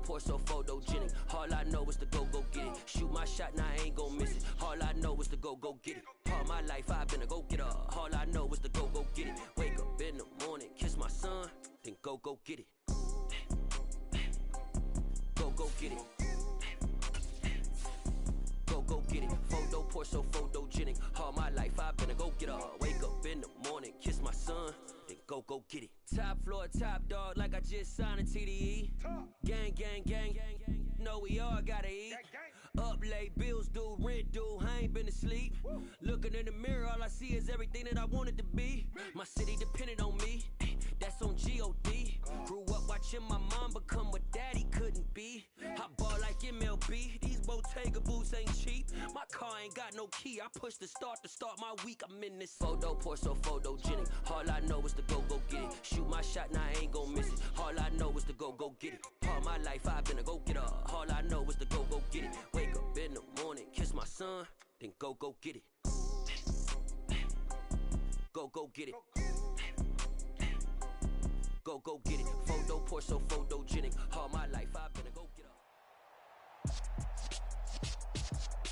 pour so photogenic. All I know is to go get it. Shoot my shot, now I ain't gon' miss it. All I know is to go get it. All my life I've been a go-getter. All I know is to go get it. Wake up in the morning, kiss my son, then go get it. Go get it. Go get it. Photo pour so photogenic. All my life I've been a go-getter. Wake up in the morning, kiss my son, then go get it. Top floor, top dog, like I just signed a TDE. Gang, gang, gang, gang, gang. Know we all gotta eat. Up late, bills due, rent due, I ain't been asleep. Looking in the mirror, all I see is everything that I wanted to be. My city depended on me, that's on G.O.D. Grew up watching my mom become what daddy couldn't be. I ball like MLB, these Bottega boots ain't cheap. My car ain't got no key, I push the start to start my week. I'm in this photo pour so photogenic. All I know is to go get it. Shoot my shot, now I ain't gon' miss it. All I know is to go get it. All my life I've been a go-getter. All I know is to go get it. Wake up in the morning, kiss my son, then go get it. Go get it. Go get it. Photo pour so photogenic. All my life I've been a go-getter.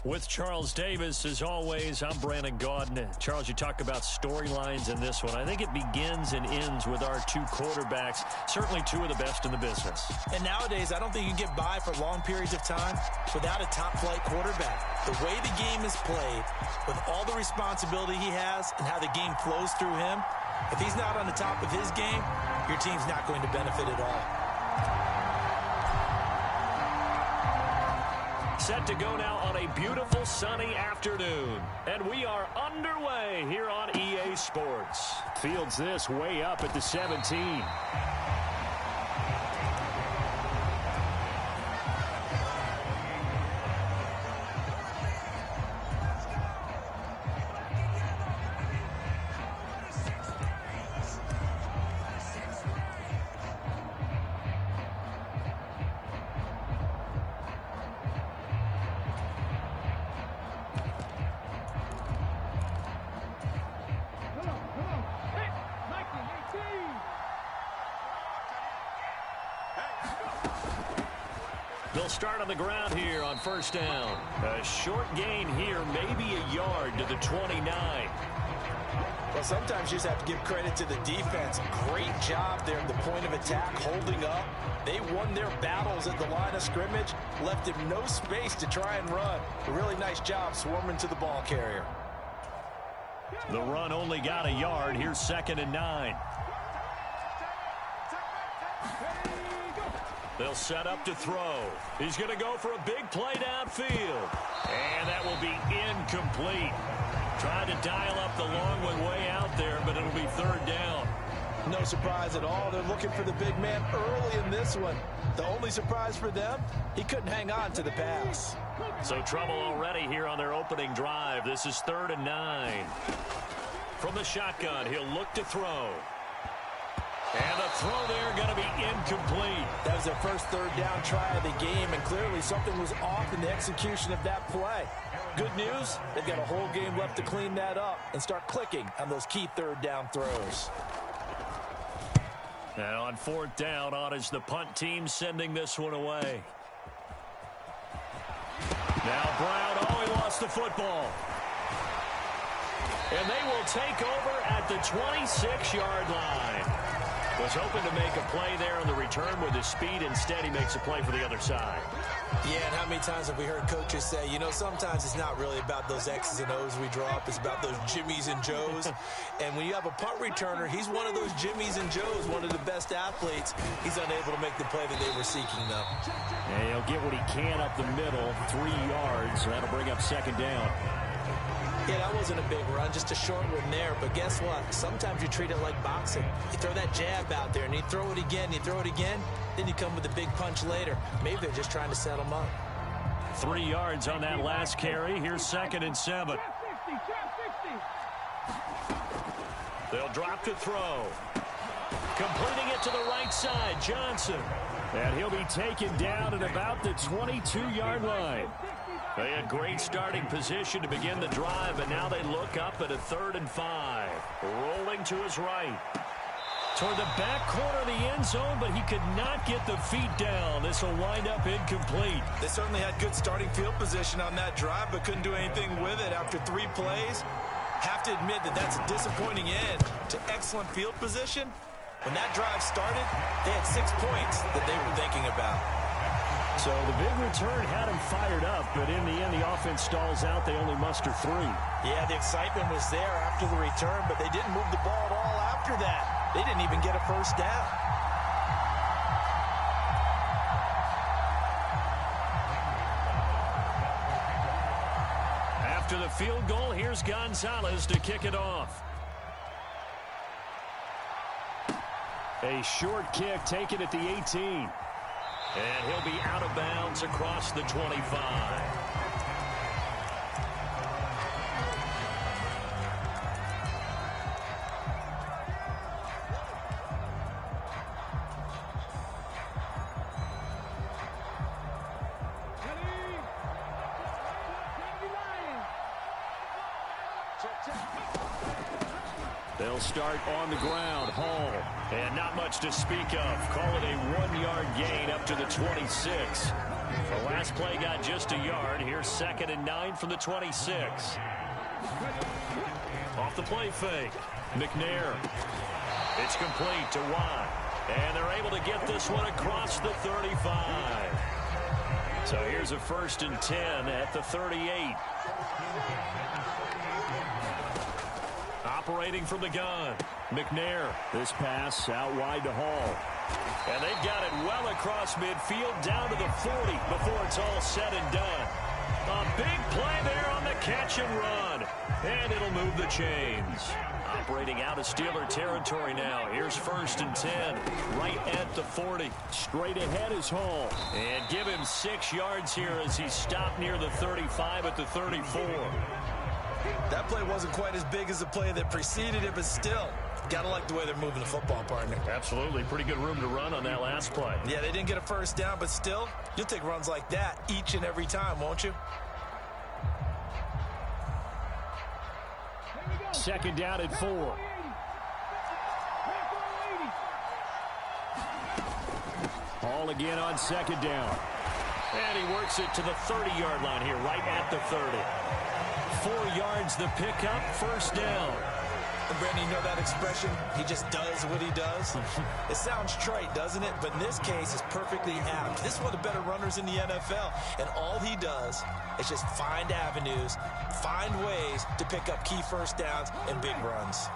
With Charles Davis, as always, I'm Brandon Gaudin. Charles, you talk about storylines in this one. I think it begins and ends with our two quarterbacks, certainly two of the best in the business. And nowadays, I don't think you get by for long periods of time without a top-flight quarterback. The way the game is played, with all the responsibility he has and how the game flows through him, if he's not on the top of his game, your team's not going to benefit at all. Set to go now on a beautiful sunny afternoon. And we are underway here on EA Sports. Fields this way up at the 17. They'll start on the ground here on first down. A short gain here, maybe a yard to the 29. Well, sometimes you just have to give credit to the defense. Great job there at the point of attack, holding up. They won their battles at the line of scrimmage, left him no space to try and run. A really nice job swarming to the ball carrier. The run only got a yard. Here's 2nd and 9. They'll set up to throw. He's going to go for a big play downfield. And that will be incomplete. Trying to dial up the long one way out there, but it'll be 3rd down. No surprise at all. They're looking for the big man early in this one. The only surprise for them, he couldn't hang on to the pass. So trouble already here on their opening drive. This is 3rd and 9. From the shotgun, he'll look to throw. And the throw there going to be incomplete. That was their first 3rd down try of the game, and clearly something was off in the execution of that play. Good news, they've got a whole game left to clean that up and start clicking on those key 3rd down throws. And on 4th down, on is the punt team sending this one away. Now Brown, he lost the football. And they will take over at the 26-yard line. Was hoping to make a play there on the return with his speed. Instead, he makes a play for the other side. Yeah, and how many times have we heard coaches say, you know, sometimes it's not really about those X's and O's we draw up. It's about those Jimmies and Joes. And when you have a punt returner, he's one of those Jimmies and Joes, one of the best athletes. He's unable to make the play that they were seeking, though. And he'll get what he can up the middle, 3 yards. That'll bring up 2nd down. Yeah, that wasn't a big run, just a short one there. But guess what? Sometimes you treat it like boxing. You throw that jab out there, and you throw it again, then you come with a big punch later. Maybe they're just trying to set them up. 3 yards on that last carry. Here's 2nd and 7. They'll drop to throw. Completing it to the right side, Johnson. And he'll be taken down at about the 22-yard line. They had great starting position to begin the drive, but now they look up at a 3rd and 5. Rolling to his right. Toward the back corner of the end zone, but he could not get the feet down. This will wind up incomplete. They certainly had good starting field position on that drive, but couldn't do anything with it after 3 plays. Have to admit that that's a disappointing end to excellent field position. When that drive started, they had 6 points that they were thinking about. So the big return had him fired up, but in the end, the offense stalls out. They only muster 3. Yeah, the excitement was there after the return, but they didn't move the ball at all after that. They didn't even get a first down. After the field goal, here's Gonzalez to kick it off. A short kick taken at the 18. And he'll be out of bounds across the 25. They'll start on the ground. Hall. And not much to speak of. Call it a 1-yard gain up to the 26. The last play got just a yard. Here's 2nd and 9 from the 26. Off the play fake. McNair. It's complete to Watt. And they're able to get this one across the 35. So here's a 1st and 10 at the 38. Operating from the gun. McNair. This pass out wide to Hall. And they've got it well across midfield down to the 40 before it's all said and done. A big play there on the catch and run. And it'll move the chains. Operating out of Steeler territory now. Here's 1st and 10. Right at the 40. Straight ahead is Hall. And give him 6 yards here as he stopped near the 35 at the 34. That play wasn't quite as big as the play that preceded it, but still, gotta like the way they're moving the football, partner. Absolutely. Pretty good room to run on that last play. Yeah, they didn't get a first down, but still, you'll take runs like that each and every time, won't you? 2nd down at 4. Hall again on 2nd down. And he works it to the 30-yard line here, right at the 30. 4 yards the pickup, 1st down. And Brandon, you know that expression? He just does what he does. It sounds trite, doesn't it? But in this case, it's perfectly apt. This is one of the better runners in the NFL. And all he does is just find avenues, find ways to pick up key first downs and big runs.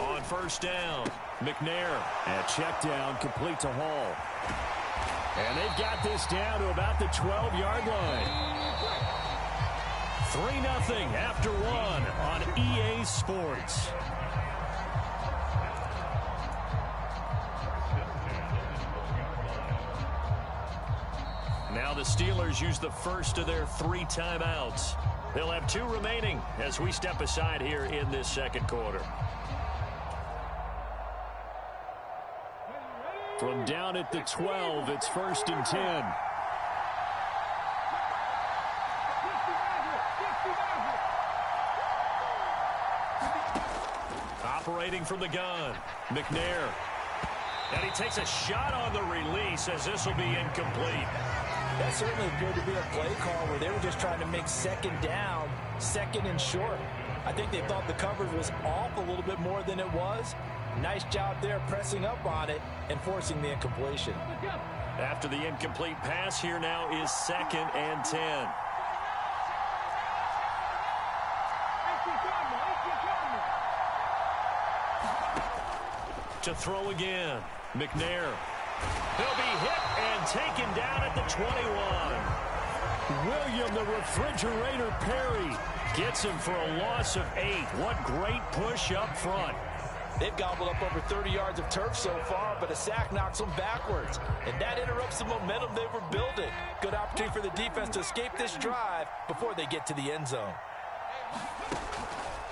On 1st down, McNair. And check down, complete to Hall. And they've got this down to about the 12-yard line. 3-0 after 1 on EA Sports. Now the Steelers use the first of their 3 timeouts. They'll have 2 remaining as we step aside here in this 2nd quarter. From down at the 12, it's 1st and 10. Operating from the gun, McNair. And he takes a shot on the release as this will be incomplete. That certainly appeared to be a play call where they were just trying to make 2nd down, 2nd and short. I think they thought the coverage was off a little bit more than it was. Nice job there pressing up on it and forcing the incompletion. After the incomplete pass, here now is 2nd and 10. To throw again, McNair. He'll be hit and taken down at the 21. William the Refrigerator Perry gets him for a loss of 8. What great push up front. They've gobbled up over 30 yards of turf so far, but a sack knocks them backwards. And that interrupts the momentum they were building. Good opportunity for the defense to escape this drive before they get to the end zone.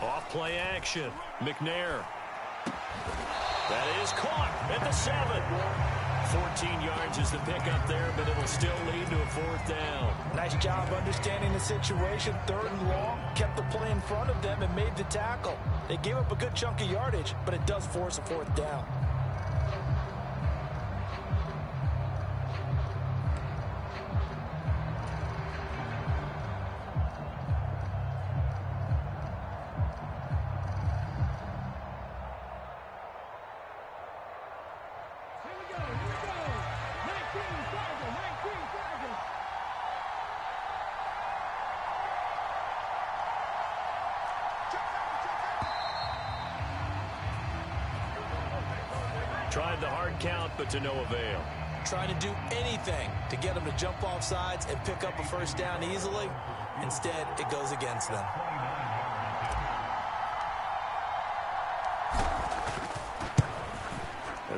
Off play action. McNair. That is caught at the 7. 14 yards is the pickup there, but it'll still lead to a 4th down. Nice job understanding the situation. 3rd and long, kept the play in front of them and made the tackle. They gave up a good chunk of yardage, but it does force a 4th down. Tried the hard count, but to no avail. Trying to do anything to get them to jump off sides and pick up a 1st down easily. Instead, it goes against them.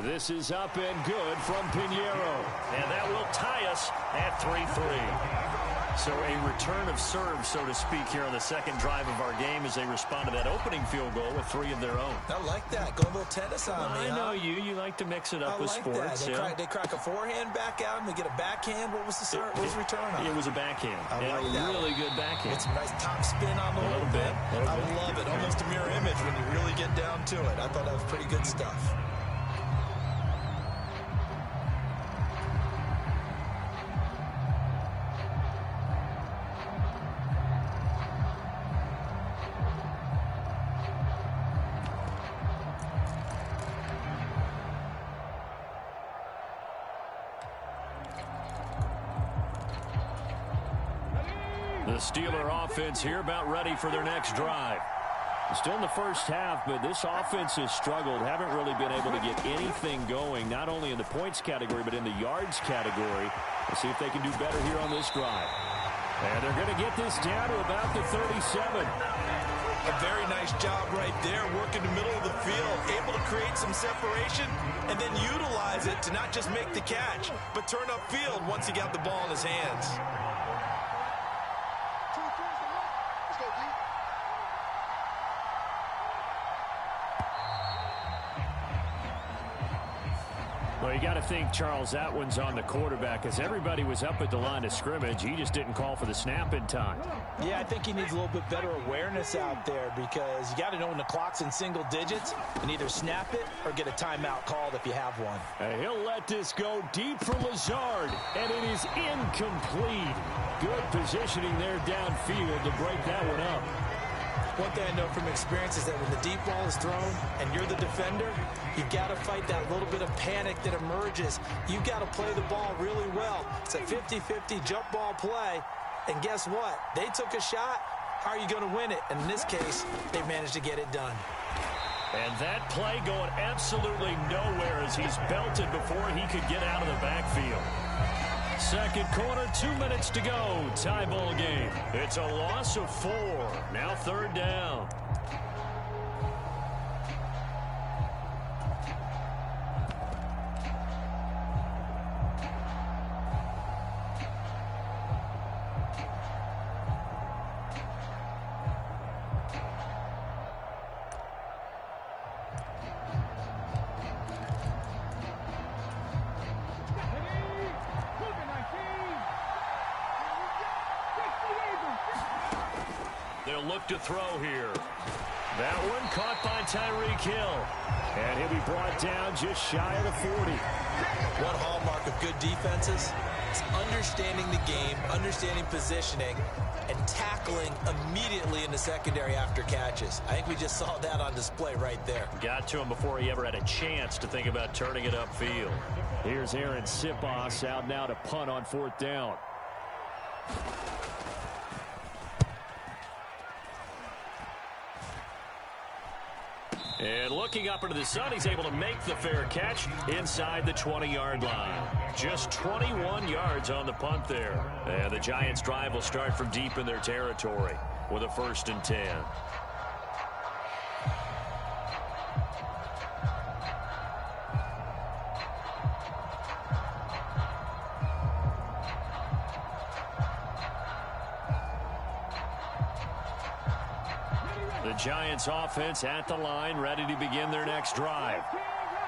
This is up and good from Pinheiro. And that will tie us at 3-3. So a return of serve, so to speak, here on the 2nd drive of our game as they respond to that opening field goal with 3 of their own. I like that. Go a little tennis on me. I know you. You like to mix it up with sports. They crack a forehand back at him. They get a backhand. What was the return on? It was a backhand. I like that. Really good backhand. It's a nice top spin on the little bit. I love it. Almost a mirror image when you really get down to it. I thought that was pretty good stuff. The Steeler offense here about ready for their next drive. Still in the first half, but this offense has struggled. Haven't really been able to get anything going, not only in the points category, but in the yards category. Let's see if they can do better here on this drive. And they're going to get this down to about the 37. A very nice job right there, working the middle of the field, able to create some separation, and then utilize it to not just make the catch, but turn upfield once he got the ball in his hands. Well, you got to think, Charles, that one's on the quarterback as everybody was up at the line of scrimmage. He just didn't call for the snap in time. Yeah, I think he needs a little bit better awareness out there because you got to know when the clock's in single digits and either snap it or get a timeout called if you have one. He'll let this go deep for Lazard, and it is incomplete. Good positioning there downfield to break that one up. One thing I know from experience is that when the deep ball is thrown and you're the defender, you've got to fight that little bit of panic that emerges. You've got to play the ball really well. It's a 50-50 jump ball play. And guess what? They took a shot. How are you going to win it? And in this case, they managed to get it done. And that play going absolutely nowhere as he's belted before he could get out of the backfield. Second quarter, 2 minutes to go. Tie ball game. It's a loss of 4. Now 3rd down. They'll look to throw here. That one caught by Tyreek Hill. And he'll be brought down just shy of the 40. One hallmark of good defenses is understanding the game, understanding positioning, and tackling immediately in the secondary after catches. I think we just saw that on display right there. Got to him before he ever had a chance to think about turning it upfield. Here's Aaron Sipos out now to punt on 4th down. And looking up into the sun, he's able to make the fair catch inside the 20-yard line. Just 21 yards on the punt there. And the Giants' drive will start from deep in their territory with a 1st and 10. The Giants offense at the line, ready to begin their next drive.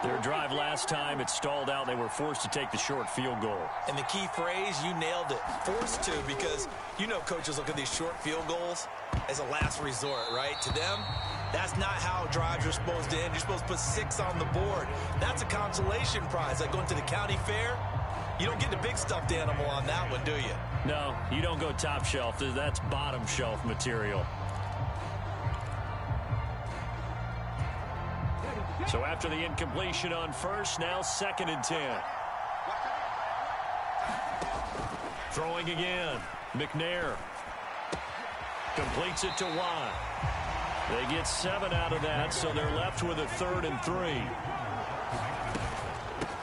Their drive last time, it stalled out. They were forced to take the short field goal. And the key phrase, you nailed it, forced to, because you know coaches look at these short field goals as a last resort, right? To them, that's not how drives are supposed to end. You're supposed to put 6 on the board. That's a consolation prize, like going to the county fair. You don't get the big stuffed animal on that one, do you? No, you don't go top shelf. That's bottom shelf material. So after the incompletion on first, now 2nd and 10. Throwing again. McNair completes it to Watt. They get 7 out of that, so they're left with a 3rd and 3.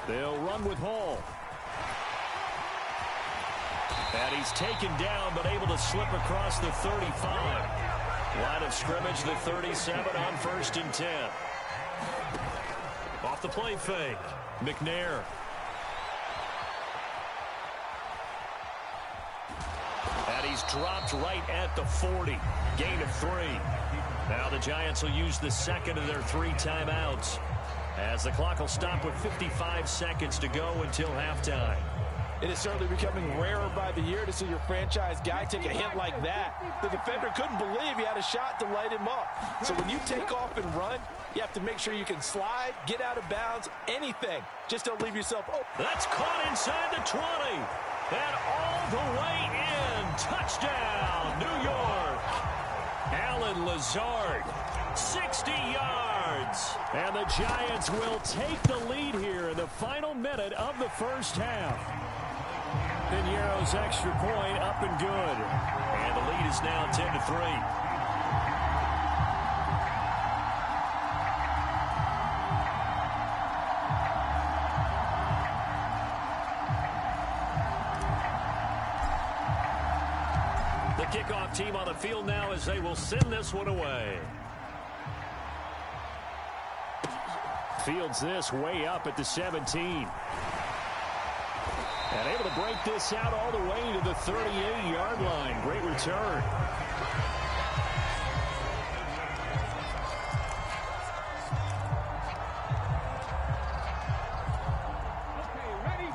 They'll run with Hall. And he's taken down, but able to slip across the 35. Line of scrimmage, the 37 on 1st and 10. Off the play fake, McNair. And he's dropped right at the 40. Gain of 3. Now the Giants will use the 2nd of their 3 timeouts, as the clock will stop with 55 seconds to go until halftime. It is certainly becoming rarer by the year to see your franchise guy take a hit like that. The defender couldn't believe he had a shot to light him up. So when you take off and run, you have to make sure you can slide, get out of bounds, anything. Just don't leave yourself open. That's caught inside the 20. And all the way in. Touchdown, New York. Allen Lazard, 60 yards. And the Giants will take the lead here in the final minute of the first half. Piñeiro's extra point up and good. And the lead is now 10-3. The kickoff team on the field now as they will send this one away. Fields this way up at the 17. And able to break this out all the way to the 38-yard line. Great return.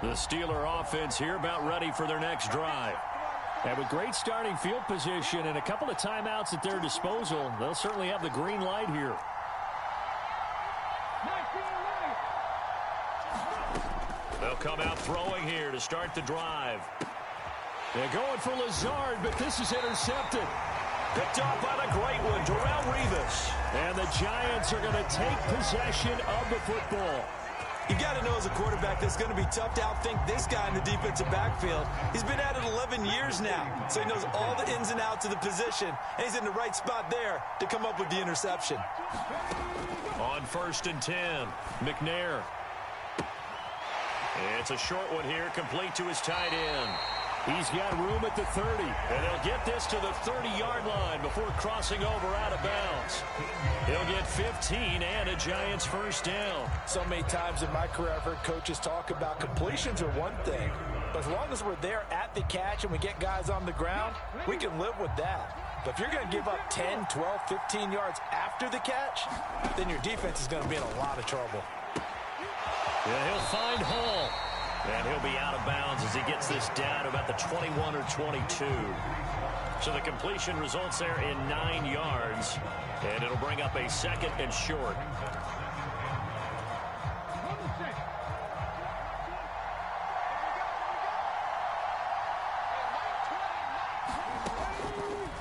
The Steeler offense here about ready for their next drive. And with great starting field position and a couple of timeouts at their disposal, they'll certainly have the green light here. They'll come out throwing here to start the drive. They're going for Lazard, but this is intercepted. Picked off by the great one, Darrelle Revis. And the Giants are going to take possession of the football. You got to know as a quarterback that's going to be tough to outthink this guy in the defensive backfield. He's been at it 11 years now, so he knows all the ins and outs of the position, and he's in the right spot there to come up with the interception. On 1st and 10, McNair. It's a short one here, complete to his tight end. He's got room at the 30. And he'll get this to the 30-yard line before crossing over out of bounds. He'll get 15 and a Giants first down. So many times in my career I've heard coaches talk about completions are one thing. But as long as we're there at the catch and we get guys on the ground, we can live with that. But if you're going to give up 10, 12, 15 yards after the catch, then your defense is going to be in a lot of trouble. Yeah, he'll find Hall. And he'll be out of bounds as he gets this down to about the 21 or 22. So the completion results there in 9 yards. And it'll bring up a 2nd and short.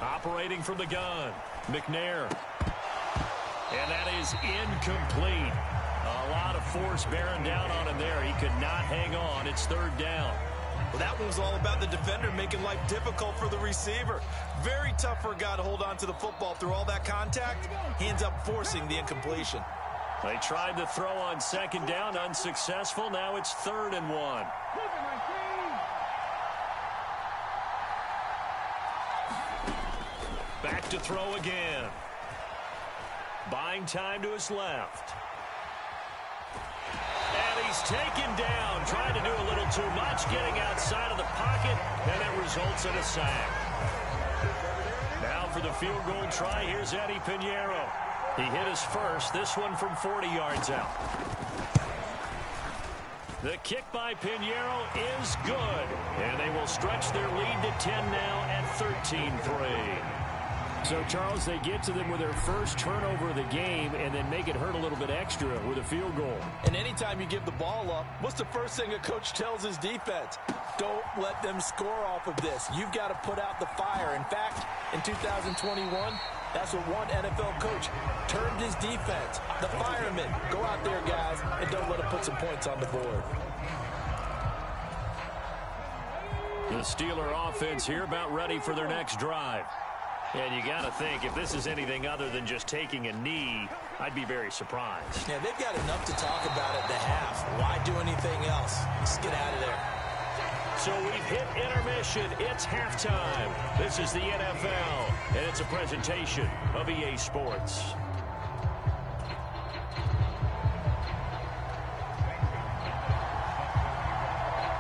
Operating from the gun, McNair. And that is incomplete. A lot of force bearing down on him there. He could not hang on. It's 3rd down. Well, that one was all about the defender making life difficult for the receiver. Very tough for a guy to hold on to the football through all that contact. He ends up forcing the incompletion. They tried to throw on 2nd down, unsuccessful. Now it's 3rd and 1. Back to throw again. Buying time to his left. And he's taken down, trying to do a little too much, getting outside of the pocket, and it results in a sack. Now for the field goal try, here's Eddie Piñeiro. He hit his first, this one from 40 yards out. The kick by Pinheiro is good. And they will stretch their lead to 10 now at 13-3. So, Charles, they get to them with their first turnover of the game and then make it hurt a little bit extra with a field goal. And anytime you give the ball up, what's the first thing a coach tells his defense? Don't let them score off of this. You've got to put out the fire. In fact, in 2021, that's what one NFL coach termed his defense. The firemen. Go out there, guys, and don't let them put some points on the board. The Steeler offense here about ready for their next drive. And you got to think, if this is anything other than just taking a knee, I'd be very surprised. Yeah, they've got enough to talk about at the half. Why do anything else? Just get out of there. So we've hit intermission. It's halftime. This is the NFL, and it's a presentation of EA Sports.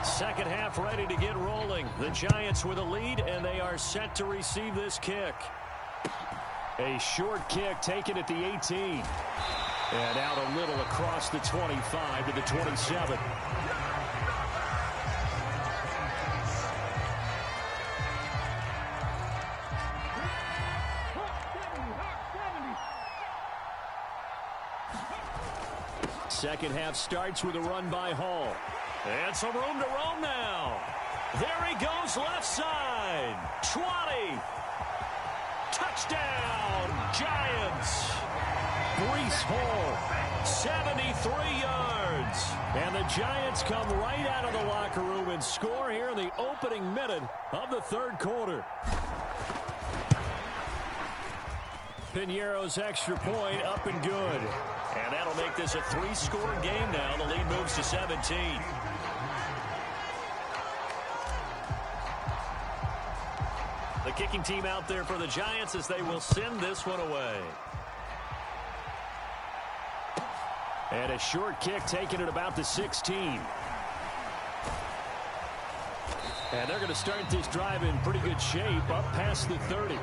Second half ready to get rolling. The Giants with a lead, and they are set to receive this kick. A short kick taken at the 18. And out a little across the 25 to the 27. Second half starts with a run by Hall. And some room to roam now. There he goes left side. 20. Touchdown, Giants. Breece Hall, 73 yards. And the Giants come right out of the locker room and score here in the opening minute of the third quarter. Pinheiro's extra point up and good. And that'll make this a 3-score game now. The lead moves to 17. The kicking team out there for the Giants as they will send this one away. And a short kick taken at about the 16. And they're going to start this drive in pretty good shape up past the 30.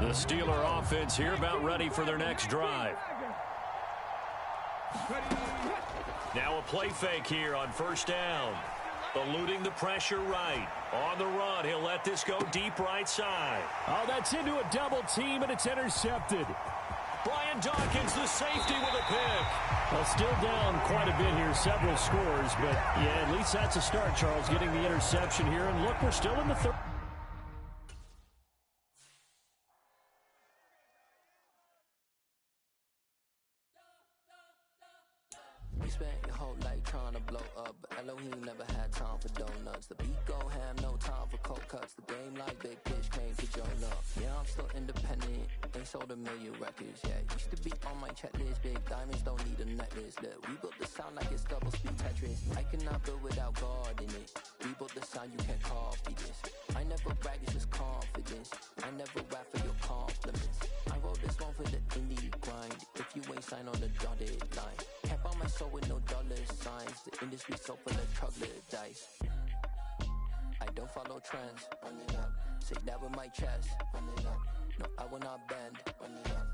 The Steeler offense here about ready for their next drive. Now a play fake here on first down. Eluding the pressure right. On the run, he'll let this go deep right side. Oh, that's into a double team, and it's intercepted. Brian Dawkins, the safety, with a pick. Well, still down quite a bit here, several scores, but yeah, at least that's a start, Charles, getting the interception here. And look, we're still in the third. Spent your whole life trying to blow up, but Elohim never had time for donuts. The beat go ham, no time for cold cuts. The game like Big Fish came to join up. Yeah, I'm still independent, ain't sold a million records yet. Used to be on my checklist, big diamonds don't need a necklace. Look, we built the sound like it's double speed Tetris. I cannot build without God in it. We built the sound, you can't copy this. I never brag, it's just confidence. I never rap for your compliments. I wrote this one for the indie grind. If you ain't signed on the dotted line, can't buy my soul with no dollar signs. The industry so full of troglodytes. I don't follow trends. Run it up. Say that with my chest. Run it up. No, I will not bend. Run it up.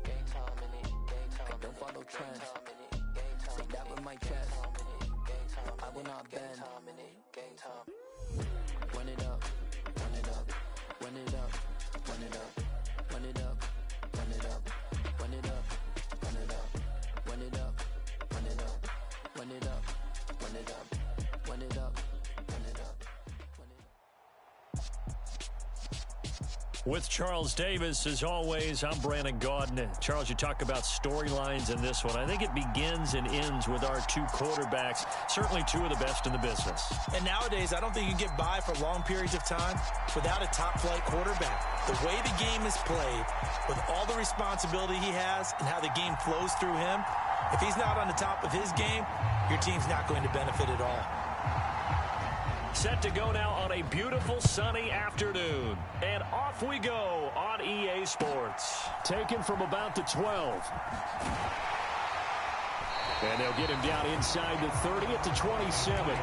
Game time in it. Game time. I don't follow trends. Say that with my chest. No, I will not bend. Game time. Run it up. Run it up. Run it up. Run it up. Run it up. Run it up. Run it up. Run it up. Run it up. Run it up. Run it up. Run it up. Run it up. Run it up. With Charles Davis, as always, I'm Brandon Gaudin. Charles, you talk about storylines in this one. I think it begins and ends with our two quarterbacks, certainly two of the best in the business. And nowadays, I don't think you can get by for long periods of time without a top-flight quarterback. The way the game is played, with all the responsibility he has and how the game flows through him, if he's not on the top of his game, your team's not going to benefit at all. Set to go now on a beautiful sunny afternoon. And off we go on EA Sports. Taken from about the 12. And they'll get him down inside the 30 at the 27.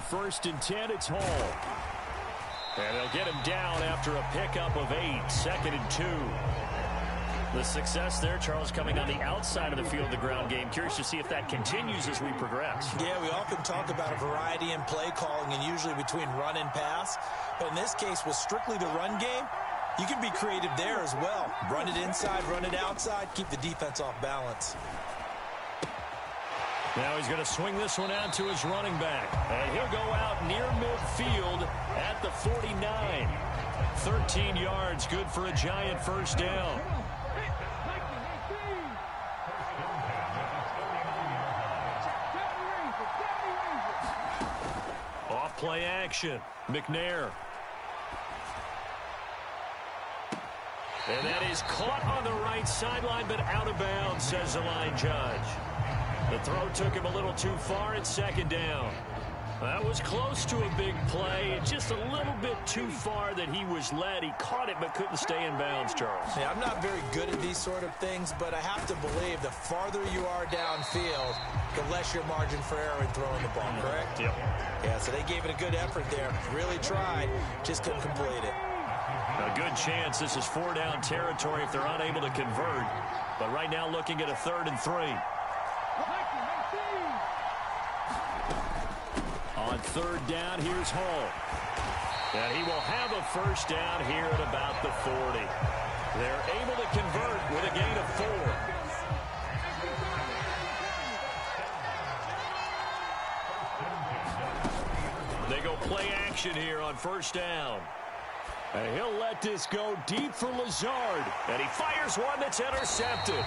1st and 10. It's Hall. And they'll get him down after a pickup of 8. 2nd and 2. The success there, Charles, coming on the outside of the field, the ground game. Curious to see if that continues as we progress. Yeah, we often talk about a variety in play calling and usually between run and pass. But in this case, with strictly the run game, you can be creative there as well. Run it inside, run it outside, keep the defense off balance. Now he's going to swing this one out to his running back. And he'll go out near midfield at the 49. 13 yards, good for a Giant first down. Off play action. McNair. And that is caught on the right sideline, but out of bounds, says the line judge. The throw took him a little too far. It's 2nd down. That was close to a big play. Just a little bit too far that he was led. He caught it but couldn't stay in bounds, Charles. Yeah, I'm not very good at these sort of things, but I have to believe the farther you are downfield, the less your margin for error in throwing the ball, correct? Yep. Yeah, so they gave it a good effort there. Really tried, just couldn't complete it. A good chance this is 4-down territory if they're unable to convert. But right now looking at a 3rd and 3. On 3rd down, here's Hall. And he will have a first down here at about the 40. They're able to convert with a gain of 4. They go play action here on 1st down. And he'll let this go deep for Lazard. And he fires one that's intercepted.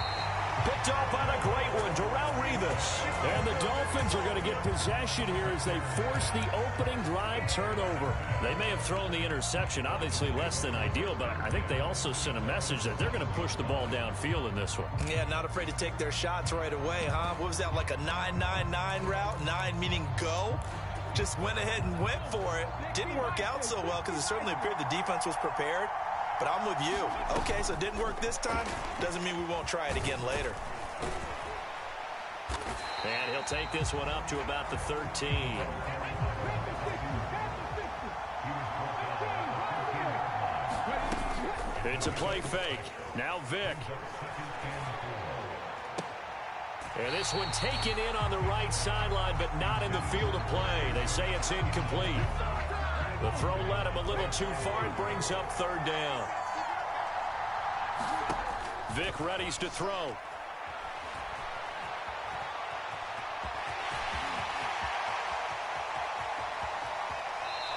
Picked off by the great one, Darrelle Revis. And the Dolphins are going to get possession here as they force the opening drive turnover. They may have thrown the interception, obviously less than ideal, but I think they also sent a message that they're going to push the ball downfield in this one. Yeah, not afraid to take their shots right away, huh? What was that, like a 9-9-9 route? 9 meaning go? Just went ahead and went for it. Didn't work out so well because it certainly appeared the defense was prepared. But I'm with you. Okay, so it didn't work this time. Doesn't mean we won't try it again later. And he'll take this one up to about the 13. It's a play fake. Now Vick. And this one taken in on the right sideline, but not in the field of play. They say it's incomplete. The throw led him a little too far. It brings up 3rd down. Vick readies to throw.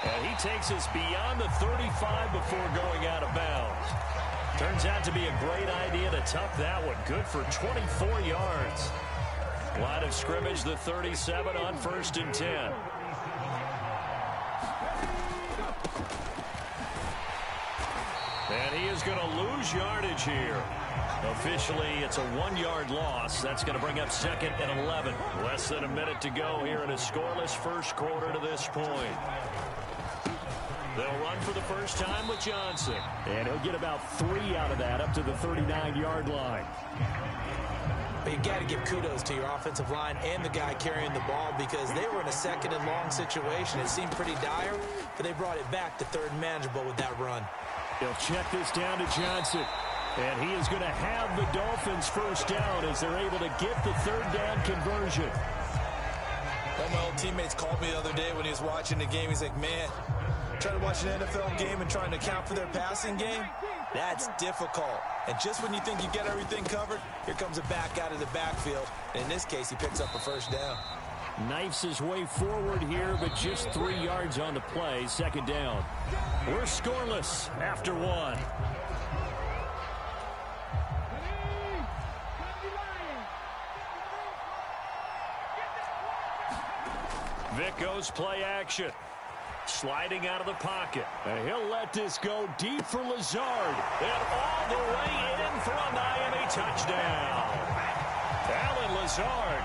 And he takes us beyond the 35 before going out of bounds. Turns out to be a great idea to tuck that one. Good for 24 yards. Line of scrimmage, the 37 on 1st and 10. And he is going to lose yardage here. Officially, it's a 1-yard loss. That's going to bring up 2nd and 11. Less than a minute to go here in a scoreless first quarter to this point. They'll run for the first time with Johnson. And he'll get about 3 out of that up to the 39-yard line. But you got to give kudos to your offensive line and the guy carrying the ball because they were in a 2nd and long situation. It seemed pretty dire, but they brought it back to 3rd and manageable with that run. They'll check this down to Johnson. And he is going to have the Dolphins first down as they're able to get the 3rd down conversion. One of my old teammates called me the other day when he was watching the game. He's like, man, trying to watch an NFL game and trying to account for their passing game, that's difficult. And just when you think you get everything covered, here comes a back out of the backfield. And in this case, he picks up a first down. Knifes his way forward here, but just 3 yards on the play. 2nd down. We're scoreless after 1. Vick goes play action. Sliding out of the pocket. And he'll let this go deep for Lazard. And all the way in for a Miami touchdown. Alan Lazard,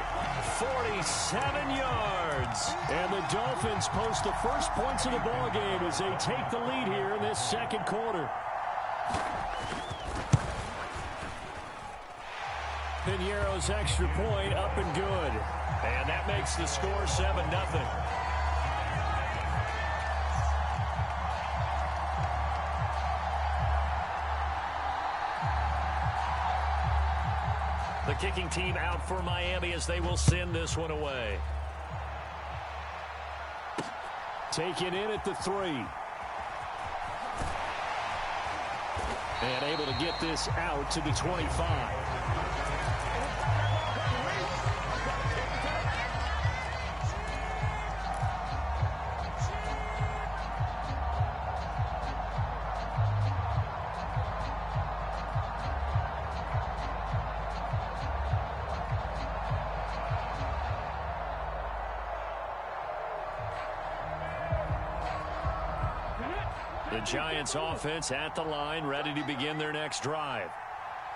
47 yards. And the Dolphins post the first points of the ball game as they take the lead here in this 2nd quarter. Piñeiro's extra point up and good. And that makes the score 7-0. The kicking team out for Miami as they will send this one away. Taken in at the 3. And able to get this out to the 25. The Giants offense at the line, ready to begin their next drive.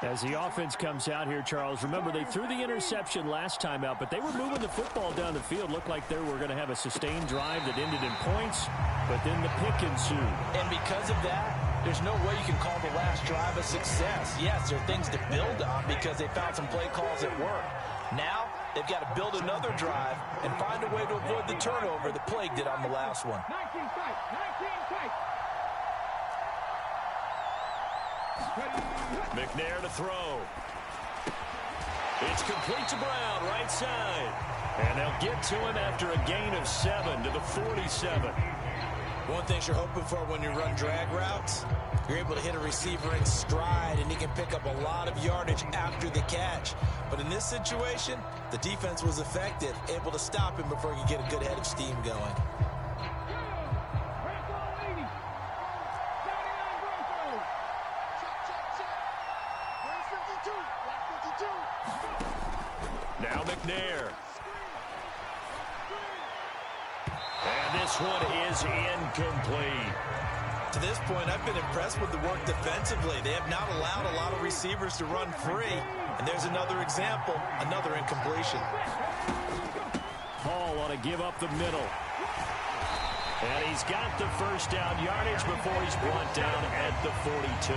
As the offense comes out here, Charles, remember they threw the interception last time out, but they were moving the football down the field. Looked like they were going to have a sustained drive that ended in points, but then the pick ensued. And because of that, there's no way you can call the last drive a success. Yes, there are things to build on because they found some play calls that work. Now, they've got to build another drive and find a way to avoid the turnover that plagued it on the last one. 19 tight, 19 tight. McNair to throw. It's complete to Brown, right side. And they'll get to him after a gain of 7 to the 47. One thing you're hoping for when you run drag routes, you're able to hit a receiver in stride, and he can pick up a lot of yardage after the catch. But in this situation, the defense was effective, able to stop him before he could get a good head of steam going. Now McNair. And this one is incomplete. To this point, I've been impressed with the work defensively. They have not allowed a lot of receivers to run free. And there's another example, another incompletion. Hall ought to give up the middle. And he's got the first down yardage before he's brought down at the 42.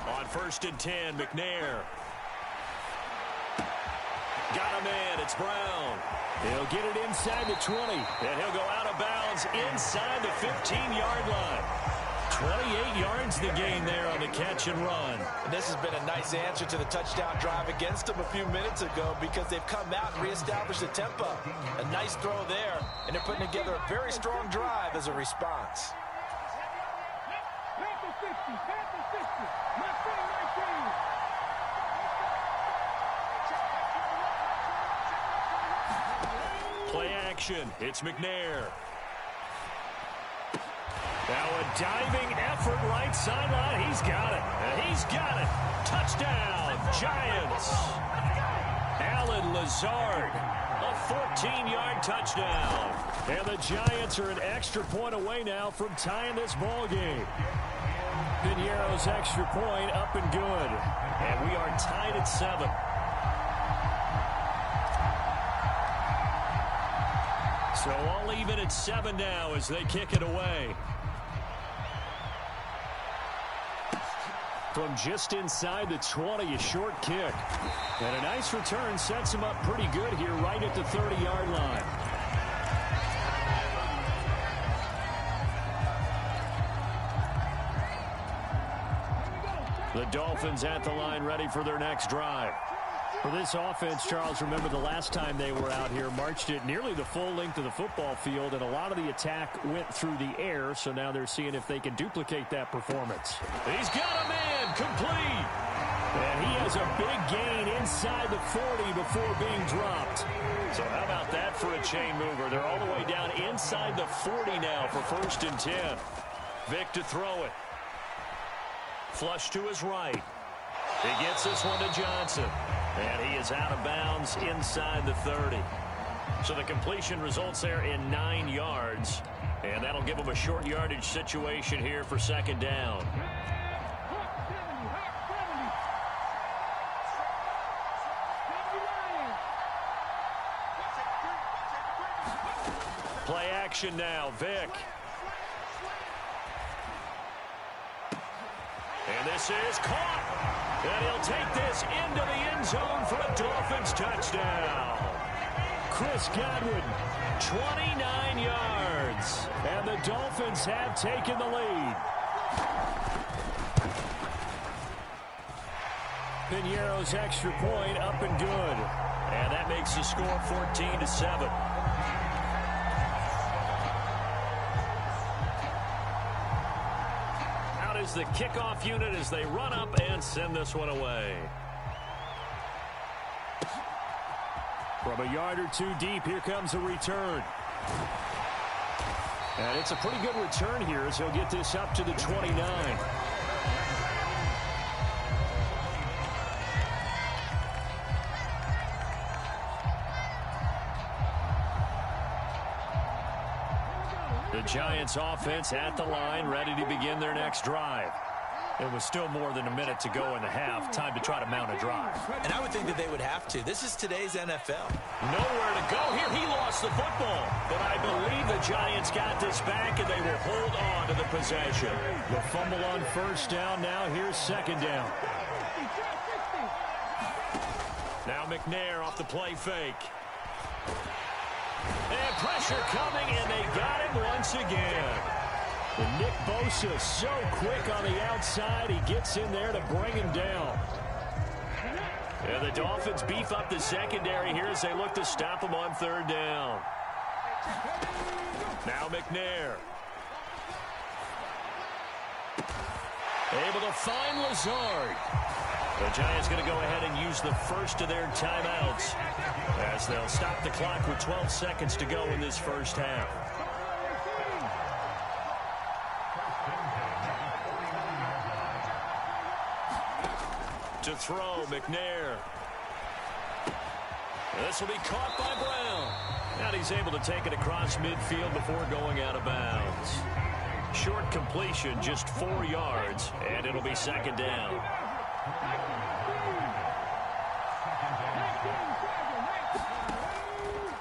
On 1st and 10, McNair. Got a man, it's Brown. He'll get it inside the 20, and he'll go out of bounds inside the 15-yard line. 28 yards the gain there on the catch and run. And this has been a nice answer to the touchdown drive against them a few minutes ago because they've come out and reestablished the tempo. A nice throw there, and they're putting together a very strong drive as a response. Panther 60, Panther 60, MattBNYG's. Play action. It's McNair. Now a diving effort right sideline. He's got it. And he's got it. Touchdown, Giants. Allen Lazard, a 14-yard touchdown. And the Giants are an extra point away now from tying this ball game. Piñeiro's extra point up and good. And we are tied at 7. So all even at 7 now as they kick it away. From just inside the 20, a short kick. And a nice return sets him up pretty good here right at the 30-yard line. The Dolphins at the line ready for their next drive. For this offense, Charles, remember the last time they were out here, marched it nearly the full length of the football field, and a lot of the attack went through the air, so now they're seeing if they can duplicate that performance. He's got a man, complete! And he has a big gain inside the 40 before being dropped. So how about that for a chain mover? They're all the way down inside the 40 now for 1st and 10. Vick to throw it. Flush to his right. He gets this one to Johnson. And he is out of bounds inside the 30. So the completion results there in 9 yards. And that'll give him a short yardage situation here for 2nd down. Play action now, Vick. And this is caught. And he'll take this into the end zone for a Dolphins touchdown. Chris Godwin. 29 yards. And the Dolphins have taken the lead. Piñeiro's extra point up and good. And that makes the score 14-7. Out is the kickoff unit as they run up and send this one away. From a yard or two deep, here comes a return. And it's a pretty good return here as he'll get this up to the 29. The Giants offense at the line, ready to begin their next drive. It was still more than a minute to go in the half. Time to try to mount a drive. And I would think that they would have to. This is today's NFL. Nowhere to go here. He lost the football. But I believe the Giants got this back, and they will hold on to the possession. The fumble on first down. Now here's second down. Now McNair off the play fake. And pressure coming, and they got him once again. And Nick Bosa so quick on the outside. He gets in there to bring him down. And the Dolphins beef up the secondary here as they look to stop him on third down. Now McNair. Able to find Lazard. The Giants going to go ahead and use the first of their timeouts as they'll stop the clock with 12 seconds to go in this first half. To throw, McNair. This will be caught by Brown. And he's able to take it across midfield before going out of bounds. Short completion, just 4 yards, and it'll be second down.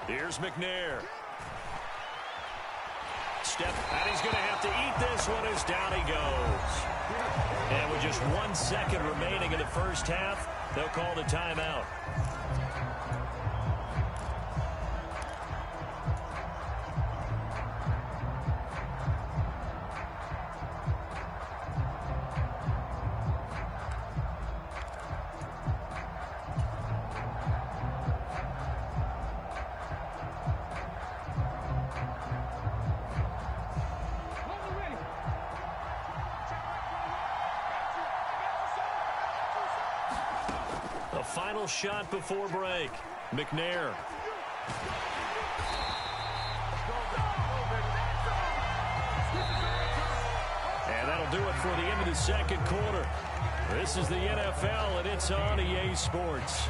Here's McNair. Step, and he's going to have to eat this one as down he goes. And with just 1 second remaining in the first half, they'll call the timeout. Final shot before break. McNair. And that'll do it for the end of the second quarter. This is the NFL, and it's on EA Sports.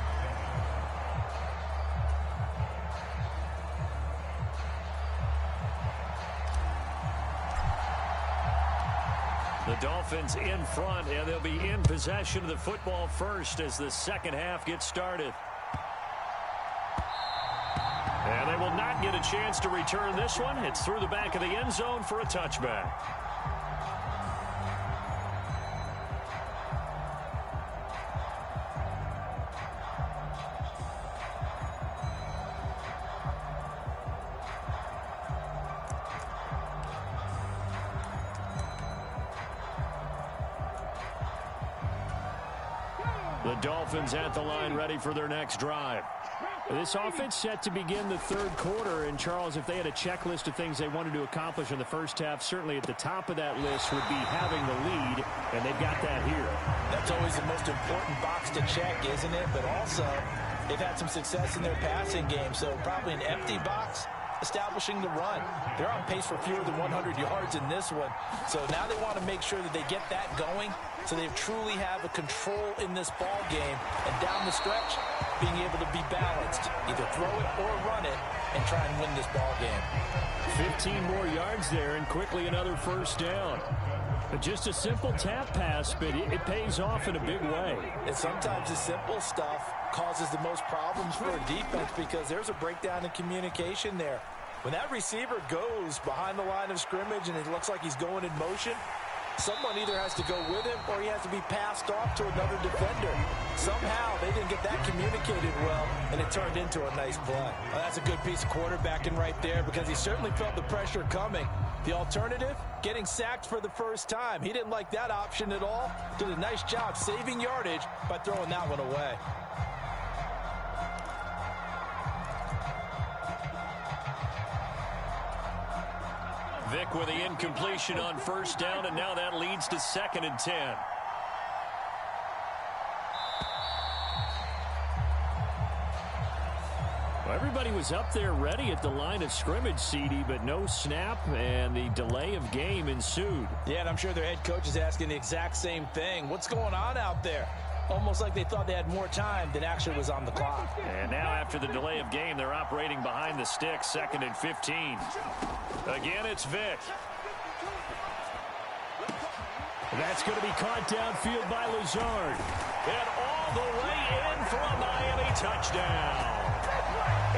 The Dolphins in front, and they'll be in possession of the football first as the second half gets started. And they will not get a chance to return this one. It's through the back of the end zone for a touchback. The Dolphins at the line ready for their next drive. This offense set to begin the third quarter. And, Charles, if they had a checklist of things they wanted to accomplish in the first half, certainly at the top of that list would be having the lead, and they've got that here. That's always the most important box to check, isn't it? But also, they've had some success in their passing game, so probably an empty box establishing the run. They're on pace for fewer than 100 yards in this one. So now they want to make sure that they get that going so they truly have a control in this ball game. And down the stretch, being able to be balanced. Either throw it or run it and try and win this ball game. 15 more yards there and quickly another first down. But just a simple tap pass, but it pays off in a big way. And sometimes the simple stuff causes the most problems for a defense because there's a breakdown in communication there. When that receiver goes behind the line of scrimmage and it looks like he's going in motion, Someone either has to go with him or he has to be passed off to another defender. Somehow they didn't get that communicated well, and it turned into a nice play. Well, that's a good piece of quarterbacking right there because he certainly felt the pressure coming. The alternative, getting sacked for the first time. He didn't like that option at all. Did a nice job saving yardage by throwing that one away. Vick with the incompletion on first down, and now that leads to 2nd and 10. Well, everybody was up there ready at the line of scrimmage, CD, but no snap, and the delay of game ensued. Yeah, and I'm sure their head coach is asking the exact same thing. What's going on out there? Almost like they thought they had more time than actually was on the clock. And now after the delay of game, they're operating behind the sticks, 2nd and 15. Again, it's Vick. That's going to be caught downfield by Lazard. And all the way in for a Miami touchdown.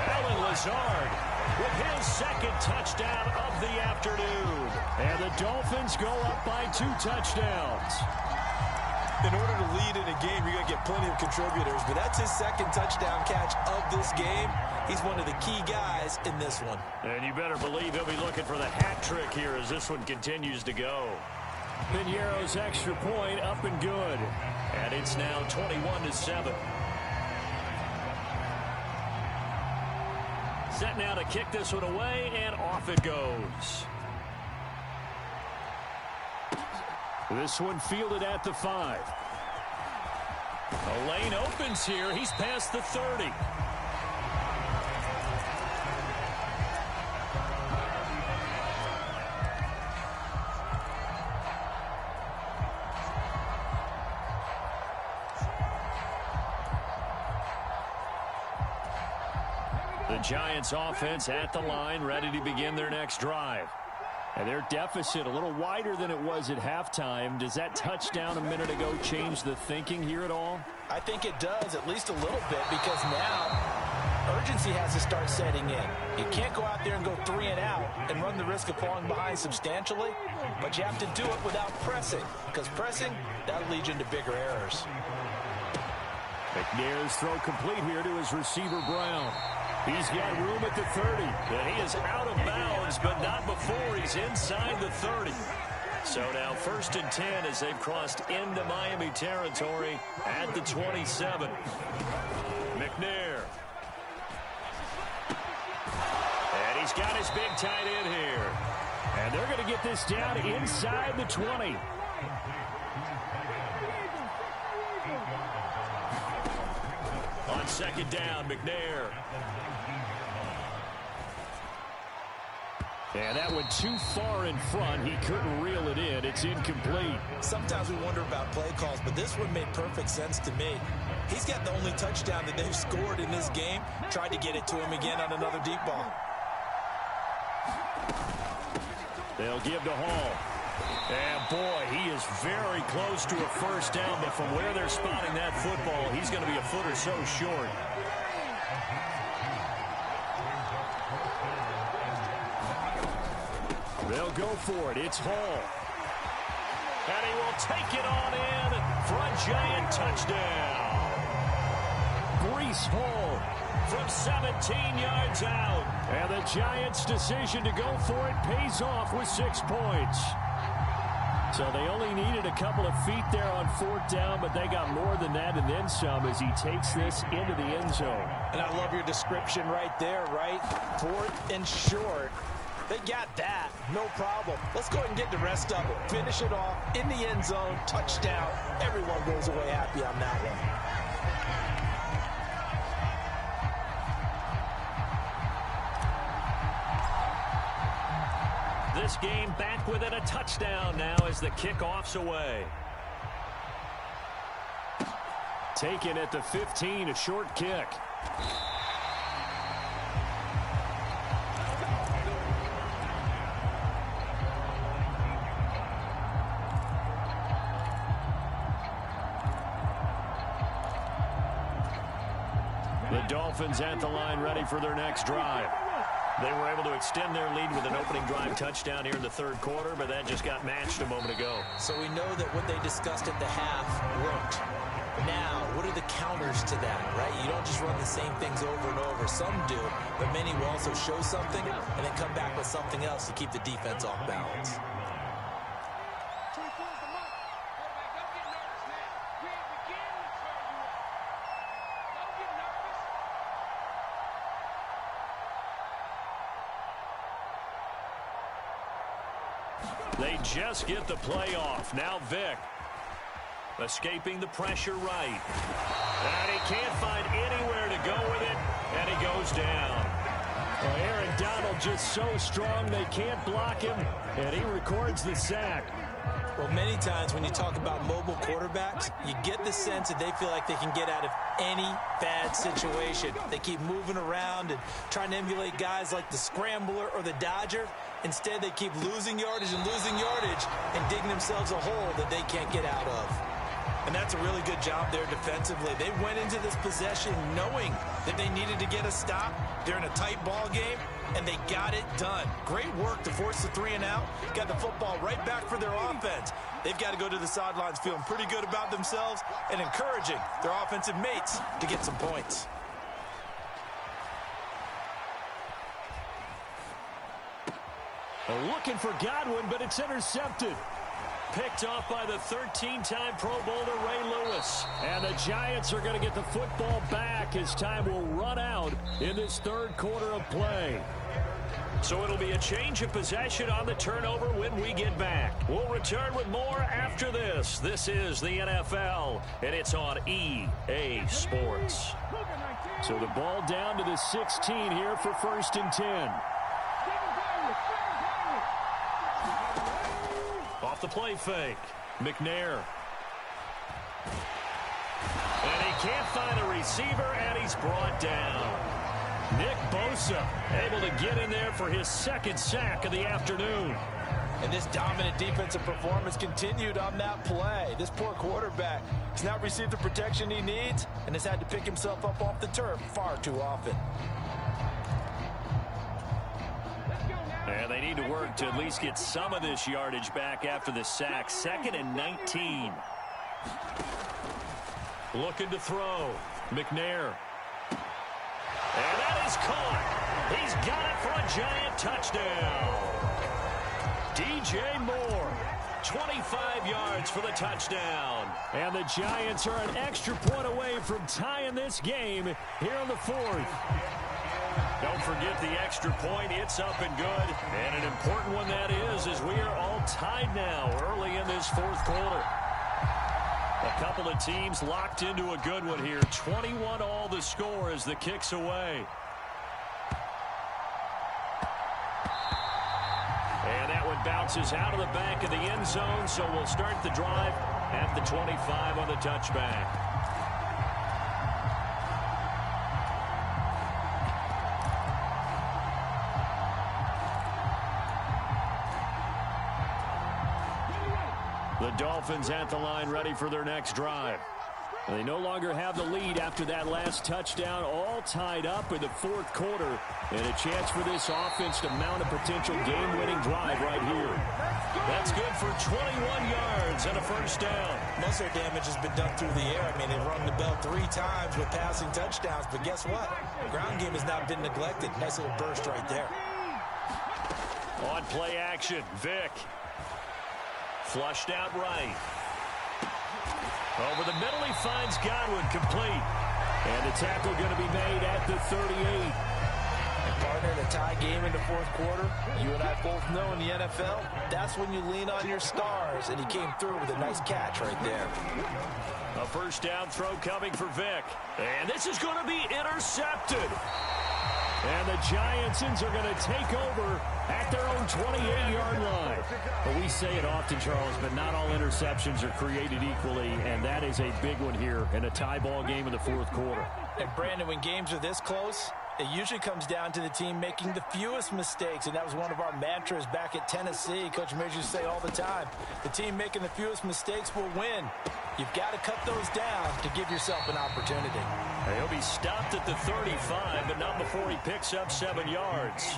Alan Lazard with his 2nd touchdown of the afternoon. And the Dolphins go up by 2 touchdowns. In order to lead in a game, you're going to get plenty of contributors, but that's his 2nd touchdown catch of this game. He's one of the key guys in this one. And you better believe he'll be looking for the hat trick here as this one continues to go. Piñeiro's extra point up and good. And it's now 21-7. Set now to kick this one away, and off it goes. This one fielded at the 5. A lane opens here. He's past the 30. The Giants offense at the line, ready to begin their next drive. And their deficit a little wider than it was at halftime. Does that touchdown a minute ago change the thinking here at all? I think it does, at least a little bit, because now urgency has to start setting in. You can't go out there and go 3 and out and run the risk of falling behind substantially, but you have to do it without pressing, because pressing, that'll lead you into bigger errors. McNair's throw complete here to his receiver, Brown. He's got room at the 30. And he is out of bounds, but not before he's inside the 30. So now 1st and 10 as they've crossed into Miami territory at the 27. McNair. And he's got his big tight end here. And they're going to get this down inside the 20. On 2nd down, McNair. And that went too far in front. He couldn't reel it in. It's incomplete. Sometimes we wonder about play calls, but this one made perfect sense to me. He's got the only touchdown that they've scored in this game. Tried to get it to him again on another deep ball. They'll give to Hall. And boy, he is very close to a first down, but from where they're spotting that football, he's going to be a foot or so short. They'll go for it. It's Hall. And he will take it on in for a Giant touchdown. Breece Hall from 17 yards out. And the Giants' decision to go for it pays off with 6 points. So they only needed a couple of feet there on 4th down, but they got more than that and then some as he takes this into the end zone. And I love your description right there, right? 4th and short. They got that. No problem. Let's go ahead and get the rest of it. Finish it off in the end zone. Touchdown. Everyone goes away happy on that one. This game back within a touchdown now as the kickoff's away. Taken at the 15, a short kick. The Dolphins at the line ready for their next drive. They were able to extend their lead with an opening drive touchdown here in the third quarter, but that just got matched a moment ago. So we know that what they discussed at the half worked. Now, what are the counters to that, right? You don't just run the same things over and over. Some do, but many will also show something and then come back with something else to keep the defense off balance. They just get the play off. Now Vick escaping the pressure right. And he can't find anywhere to go with it, and he goes down. Well, Aaron Donald just so strong they can't block him, and he records the sack. Well, many times when you talk about mobile quarterbacks, you get the sense that they feel like they can get out of any bad situation. They keep moving around and trying to emulate guys like the Scrambler or the Dodger. Instead, they keep losing yardage and digging themselves a hole that they can't get out of. And that's a really good job there defensively. They went into this possession knowing that they needed to get a stop. They're in a tight ball game, and they got it done. Great work to force the 3 and out. Got the football right back for their offense. They've got to go to the sidelines feeling pretty good about themselves and encouraging their offensive mates to get some points. Looking for Godwin, but it's intercepted. Picked off by the 13-time Pro Bowler Ray Lewis. And the Giants are going to get the football back as time will run out in this third quarter of play. So it'll be a change of possession on the turnover when we get back. We'll return with more after this. This is the NFL, and it's on EA Sports. So the ball down to the 16 here for 1st and 10. Off the play fake. McNair. And he can't find a receiver, and he's brought down. Nick Bosa able to get in there for his second sack of the afternoon. And this dominant defensive performance continued on that play. This poor quarterback has not received the protection he needs and has had to pick himself up off the turf far too often. And they need to work to at least get some of this yardage back after the sack. 2nd and 19. Looking to throw. McNair. And that is caught. He's got it for a Giant touchdown. DJ Moore, 25 yards for the touchdown. And the Giants are an extra point away from tying this game here in the 4th. Don't forget the extra point. It's up and good. And an important one that is, as we are all tied now early in this 4th quarter. A couple of teams locked into a good one here. 21-all the score as the kick's away. And that one bounces out of the back of the end zone, so we'll start the drive at the 25 on the touchback. The Dolphins at the line, ready for their next drive. They no longer have the lead after that last touchdown, all tied up in the 4th quarter, and a chance for this offense to mount a potential game-winning drive right here. That's good for 21 yards and a 1st down. Most of their damage has been done through the air. I mean, they've rung the bell 3 times with passing touchdowns, but guess what? The ground game has not been neglected. Nice little burst right there. On play action, Vick. Flushed out right. Over the middle, he finds Godwin, complete. And the tackle going to be made at the 38. And partner, in a tie game in the 4th quarter, you and I both know in the NFL, that's when you lean on your stars, and he came through with a nice catch right there. A 1st down throw coming for Vick. And this is going to be intercepted. And the Giantsons are going to take over at their own 28-yard line. But we say it often, Charles, but not all interceptions are created equally, and that is a big one here in a tie ball game in the 4th quarter. And, Brandon, when games are this close, It usually comes down to the team making the fewest mistakes, and that was one of our mantras back at Tennessee. Coach Mears used to say all the time, the team making the fewest mistakes will win. You've got to cut those down to give yourself an opportunity. He'll be stopped at the 35, but not before he picks up 7 yards.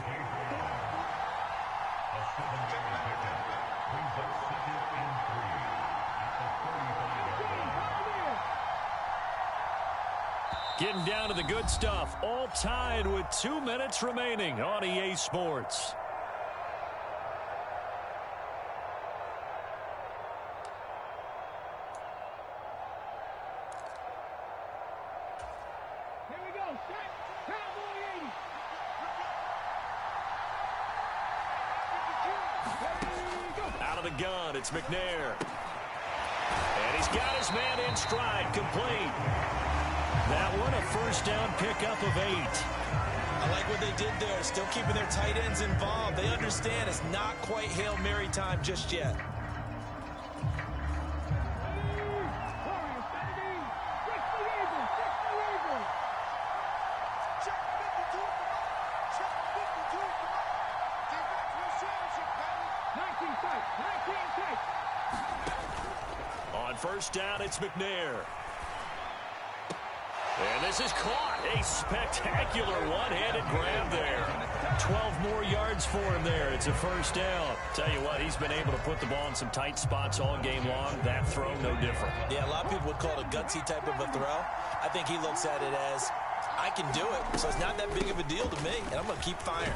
Getting down to the good stuff, all tied with 2 minutes remaining on EA Sports. Here we go. Set. Cowboy 80. Out of the gun, it's McNair. And he's got his man in stride, complete. That one, a first down pickup of 8. I like what they did there, still keeping their tight ends involved. They understand it's not quite Hail Mary time just yet. On first down, it's McNair. And this is caught. A spectacular one-handed grab there. 12 more yards for him there. It's a first down. Tell you what, he's been able to put the ball in some tight spots all game long. That throw, no different. Yeah, a lot of people would call it a gutsy type of a throw. I think he looks at it as, I can do it, so it's not that big of a deal to me, and I'm going to keep firing.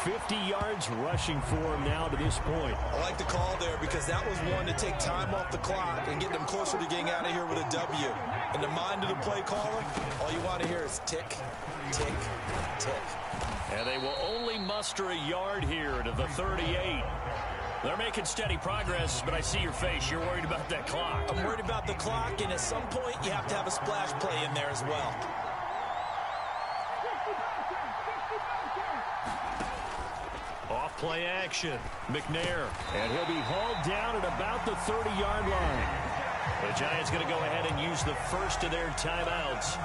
50 yards rushing for him now to this point. I like the call there because that was one to take time off the clock and get them closer to getting out of here with a W. In the mind of the play caller, all you want to hear is tick, tick, tick. And they will only muster a yard here to the 38. They're making steady progress, but I see your face. You're worried about that clock. I'm worried about the clock, and at some point, you have to have a splash play in there as well. Off play action, McNair, and he'll be hauled down at about the 30-yard line. The Giants going to go ahead and use the first of their timeouts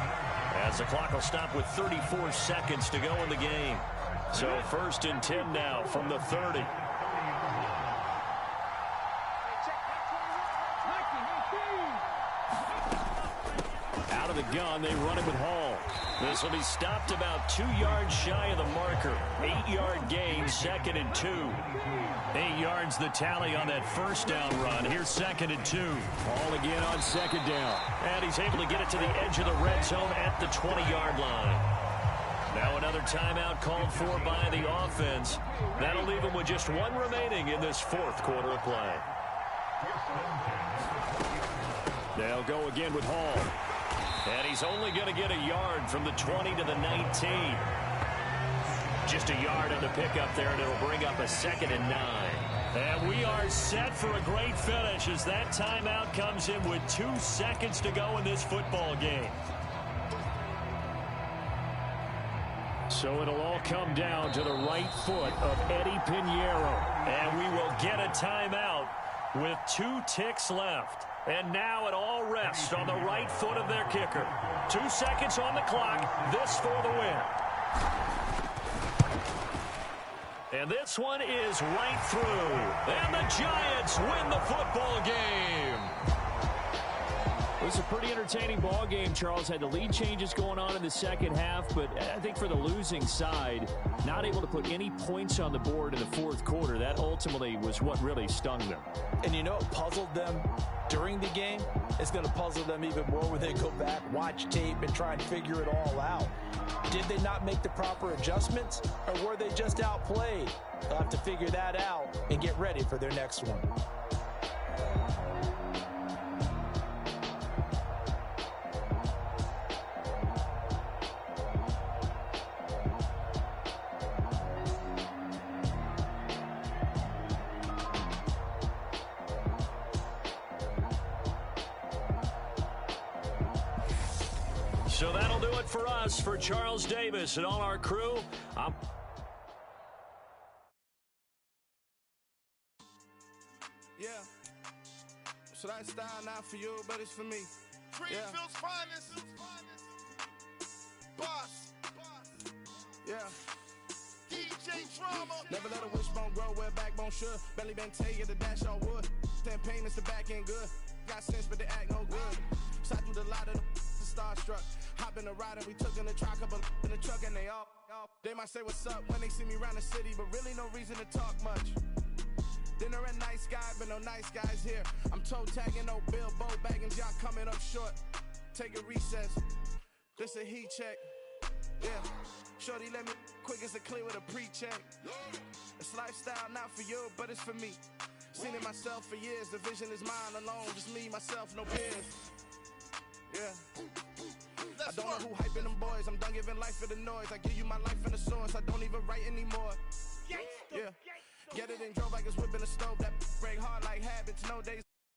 as the clock will stop with 34 seconds to go in the game. So 1st and 10 now from the 30. Out of the gun, they run it with Hall. This will be stopped about 2 yards shy of the marker. 8-yard gain, 2nd and 2. 8 yards the tally on that first down run. Here's 2nd and 2. Hall again on 2nd down. And he's able to get it to the edge of the red zone at the 20-yard line. Now another timeout called for by the offense. That'll leave them with just 1 remaining in this 4th quarter of play. They'll go again with Hall. And he's only going to get a yard from the 20 to the 19. Just a yard on the pickup there, and it'll bring up a 2nd and 9. And we are set for a great finish as that timeout comes in with 2 seconds to go in this football game. So it'll all come down to the right foot of Eddie Pinheiro. And we will get a timeout with 2 ticks left. And now it all rests on the right foot of their kicker. 2 seconds on the clock. This for the win. And this one is right through. And the Giants win the football game. It was a pretty entertaining ball game. Charles had the lead changes going on in the second half, but I think for the losing side, not able to put any points on the board in the 4th quarter, that ultimately was what really stung them. And you know what puzzled them during the game? It's going to puzzle them even more when they go back, watch tape, and try and figure it all out. Did they not make the proper adjustments, or were they just outplayed? They'll have to figure that out and get ready for their next one. So that'll do it for us. For Charles Davis and all our crew, Yeah. So that style not for you, but it's for me. Greenfield's finest. Boss. Yeah. DJ Drama. Never let a wishbone grow where backbone should. Belly been taking the dash all wood. Ten payments, the back end good. Got sense, but they act no good. Side through the lot of the starstruck. Hop in the ride and we took in the truck, couple in the truck and they all. They might say what's up when they see me around the city, but really no reason to talk much. Dinner a nice guy, but no nice guys here. I'm toe tagging, no Bilbo bagging, y'all coming up short. Take a recess. This a heat check. Yeah. Shorty let me quick as a clear with a pre-check. It's lifestyle not for you, but it's for me. Seen it myself for years. The vision is mine alone. Just me, myself, no peers. Yeah. I don't know who hyping them boys. I'm done giving life for the noise. I give you my life in the source. I don't even write anymore. Yeah. Get it and drove like it's whipping a stove. That break hard like habits. No days